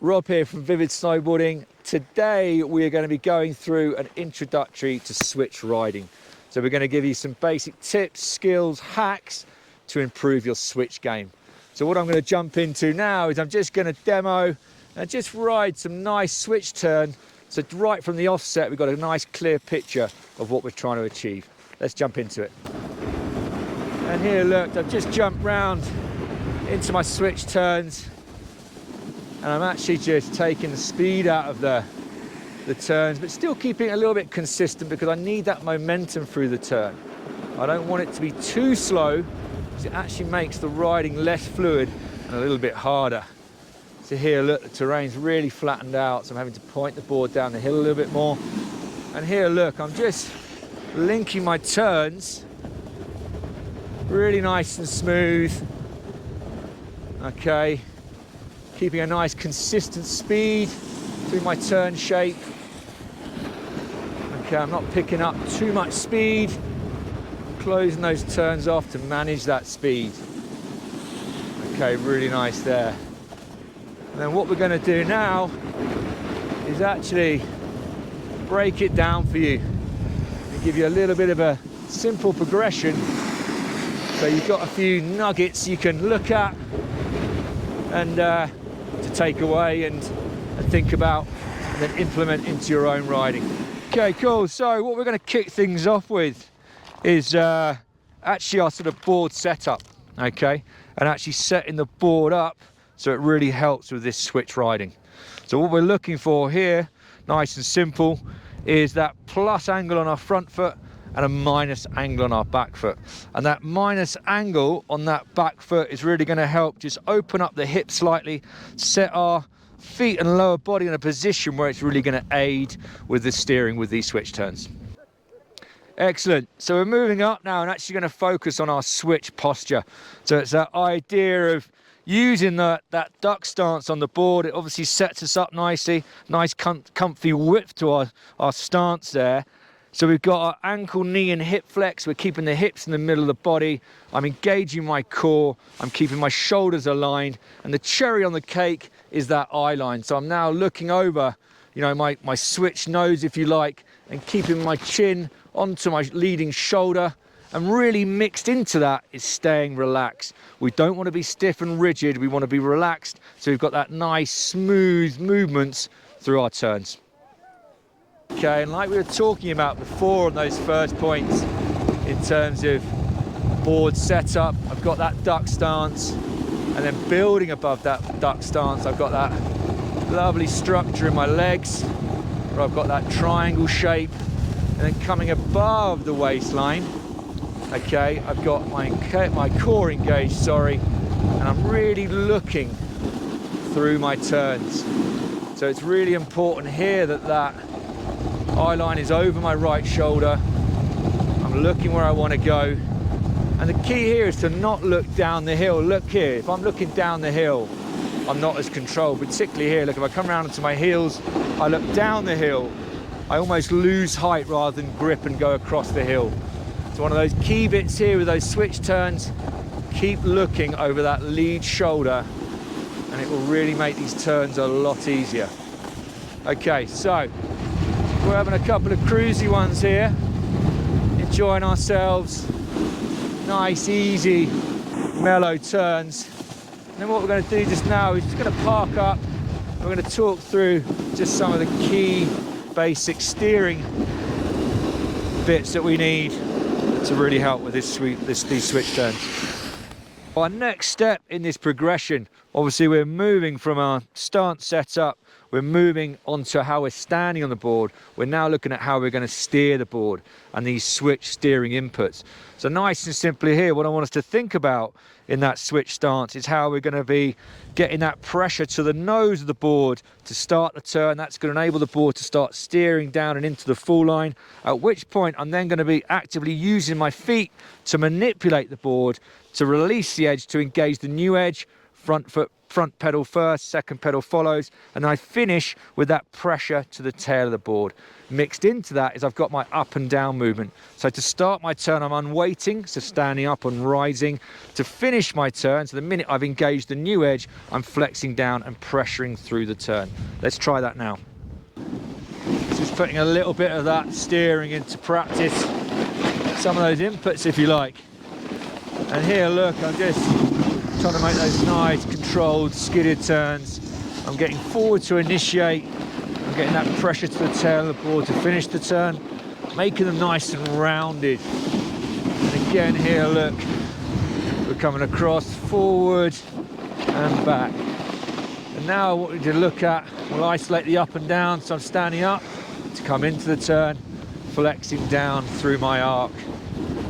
Rob here from Vivid Snowboarding. Today we are going to be going through an introductory to switch riding. So we're going to give you some basic tips, skills, hacks to improve your switch game. So what I'm going to jump into now is I'm just going to demo and just ride some nice switch turn. So right from the offset we've got a nice clear picture of what we're trying to achieve. Let's jump into it. And here look, I've just jumped round into my switch turns. And I'm actually just taking the speed out of the turns, but still keeping it a little bit consistent because I need that momentum through the turn. I don't want it to be too slow because it actually makes the riding less fluid and a little bit harder. So here, look, the terrain's really flattened out, so I'm having to point the board down the hill a little bit more. And here, look, I'm just linking my turns really nice and smooth. Okay. Keeping a nice consistent speed through my turn shape. Okay, I'm not picking up too much speed. Closing those turns off to manage that speed. Okay, really nice there. And then what we're going to do now is actually break it down for you and give you a little bit of a simple progression. So you've got a few nuggets you can look at and to take away and think about and then implement into your own riding. Okay, cool. So what we're going to kick things off with is actually our sort of board setup, okay? And actually setting the board up so it really helps with this switch riding. So what we're looking for here, nice and simple, is that plus angle on our front foot and a minus angle on our back foot. And that minus angle on that back foot is really going to help just open up the hips slightly, set our feet and lower body in a position where it's really going to aid with the steering with these switch turns. Excellent. So we're moving up now and actually going to focus on our switch posture. So it's that idea of using that duck stance on the board. It obviously sets us up nicely, nice comfy width to our stance there. So we've got our ankle, knee and hip flex. We're keeping the hips in the middle of the body. I'm engaging my core. I'm keeping my shoulders aligned. And the cherry on the cake is that eye line. So I'm now looking over, you know, my switch nose, if you like, and keeping my chin onto my leading shoulder. And really mixed into that is staying relaxed. We don't want to be stiff and rigid. We want to be relaxed. So we've got that nice, smooth movements through our turns. Okay, and like we were talking about before on those first points in terms of board setup, I've got that duck stance, and then building above that duck stance, I've got that lovely structure in my legs, where I've got that triangle shape, and then coming above the waistline, okay, I've got my core engaged, sorry, and I'm really looking through my turns. So it's really important here that eye line is over my right shoulder. I'm looking where I want to go. And the key here is to not look down the hill. Look here, if I'm looking down the hill, I'm not as controlled, particularly here. Look, if I come around onto my heels, I look down the hill, I almost lose height rather than grip and go across the hill. So one of those key bits here with those switch turns, keep looking over that lead shoulder and it will really make these turns a lot easier. Okay, so we're having a couple of cruisy ones here, enjoying ourselves, nice, easy, mellow turns. And then what we're going to do just now is just going to park up. We're going to talk through just some of the key basic steering bits that we need to really help with these switch turns. Our next step in this progression, obviously we're moving from our stance setup, we're moving on to how we're standing on the board. We're now looking at how we're going to steer the board and these switch steering inputs. So nice and simply here, what I want us to think about in that switch stance is how we're going to be getting that pressure to the nose of the board to start the turn. That's going to enable the board to start steering down and into the fall line, at which point I'm then going to be actively using my feet to manipulate the board to release the edge to engage the new edge front pedal first, second pedal follows, and I finish with that pressure to the tail of the board. Mixed into that is I've got my up and down movement. So to start my turn, I'm unweighting, so standing up and rising. To finish my turn, so the minute I've engaged the new edge, I'm flexing down and pressuring through the turn. Let's try that now. Just putting a little bit of that steering into practice. Some of those inputs, if you like. And here, look, I'm just trying to make those nice, controlled, skidded turns. I'm getting forward to initiate. I'm getting that pressure to the tail of the board to finish the turn, making them nice and rounded. And again here, look, we're coming across, forward and back. And now what we need to look at, we'll isolate the up and down, so I'm standing up to come into the turn, flexing down through my arc.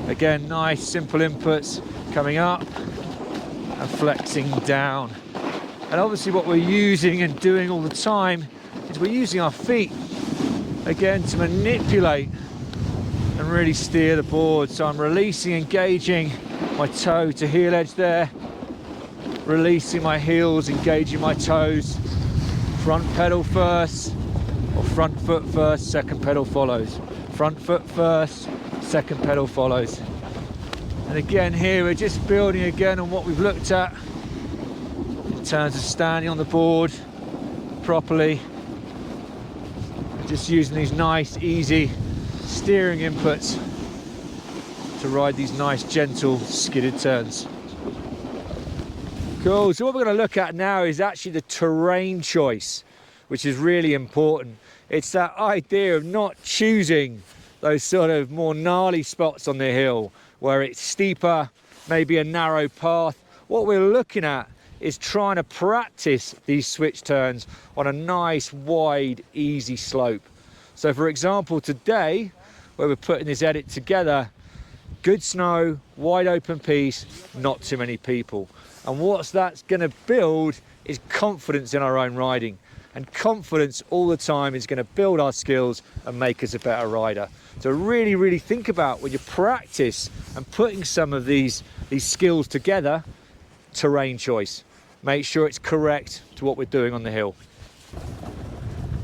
Again, nice, simple inputs, coming up and flexing down. And obviously what we're using and doing all the time is we're using our feet, again, to manipulate and really steer the board. So I'm releasing, engaging my toe to heel edge there, releasing my heels, engaging my toes, front pedal first, or front foot first, second pedal follows. Front foot first, second pedal follows. And again here, we're just building again on what we've looked at in terms of standing on the board properly. Just using these nice, easy steering inputs to ride these nice, gentle, skidded turns. Cool, so what we're going to look at now is actually the terrain choice, which is really important. It's that idea of not choosing those sort of more gnarly spots on the hill where it's steeper, maybe a narrow path. What we're looking at is trying to practice these switch turns on a nice, wide, easy slope. So for example, today, where we're putting this edit together, good snow, wide open piece, not too many people. And what that's going to build is confidence in our own riding. And confidence all the time is going to build our skills and make us a better rider. So really, really think about when you practice and putting some of these skills together, terrain choice. Make sure it's correct to what we're doing on the hill.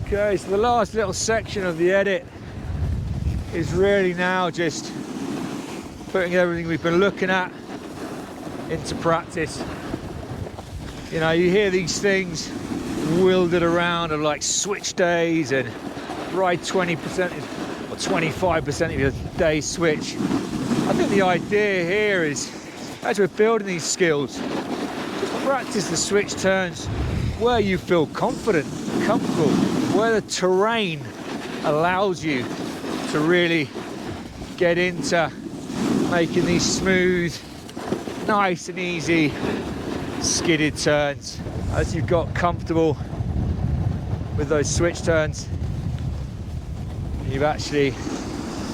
Okay, so the last little section of the edit is really now just putting everything we've been looking at into practice. You know, you hear these things wielded around of like switch days and ride 20% or 25% of your day switch. I think the idea here is, as we're building these skills, just practice the switch turns where you feel confident, comfortable, where the terrain allows you to really get into making these smooth, nice and easy skidded turns. As you've got comfortable with those switch turns, you've actually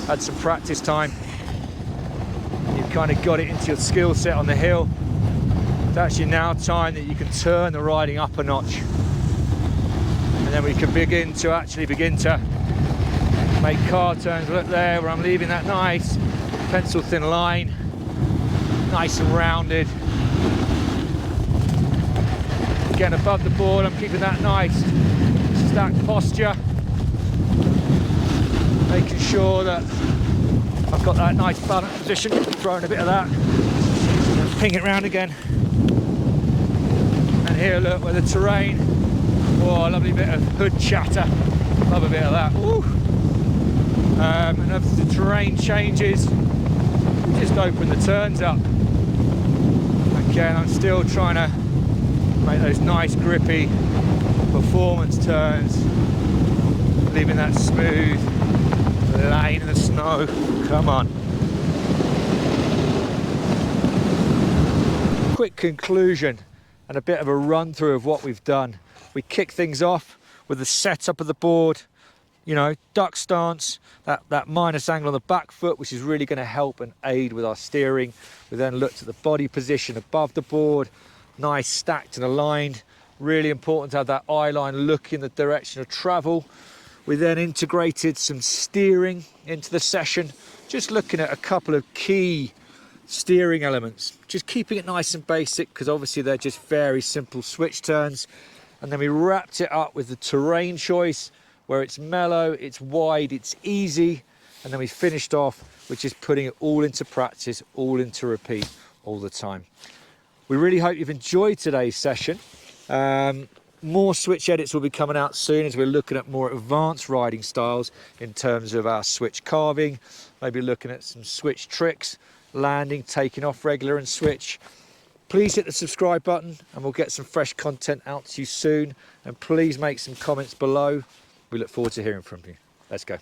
had some practice time, you've kind of got it into your skill set on the hill. It's actually now time that you can turn the riding up a notch, and then we can begin to make car turns. Look there, where I'm leaving that nice pencil thin line, nice and rounded. Again, above the board, I'm keeping that nice stacked posture, making sure that I've got that nice balanced position, throwing a bit of that, and ping it round again. And here, look, where the terrain, oh, a lovely bit of hood chatter, love a bit of that. Woo. And as the terrain changes, just open the turns up. Again, I'm still trying to make those nice grippy performance turns, leaving that smooth lane in the snow. Come on. Quick conclusion and a bit of a run through of what we've done. We kick things off with the setup of the board, you know, duck stance, that minus angle on the back foot, which is really going to help and aid with our steering. We then looked at the body position above the board, nice stacked and aligned. Really important to have that eye line look in the direction of travel. We then integrated some steering into the session, just looking at a couple of key steering elements, just keeping it nice and basic because obviously they're just very simple switch turns. And then we wrapped it up with the terrain choice where it's mellow, it's wide, it's easy. And then we finished off with just putting it all into practice, all into repeat all the time. We really hope you've enjoyed today's session. More switch edits will be coming out soon as we're looking at more advanced riding styles in terms of our switch carving, maybe looking at some switch tricks, landing, taking off regular and switch. Please hit the subscribe button and we'll get some fresh content out to you soon. And please make some comments below. We look forward to hearing from you. Let's go.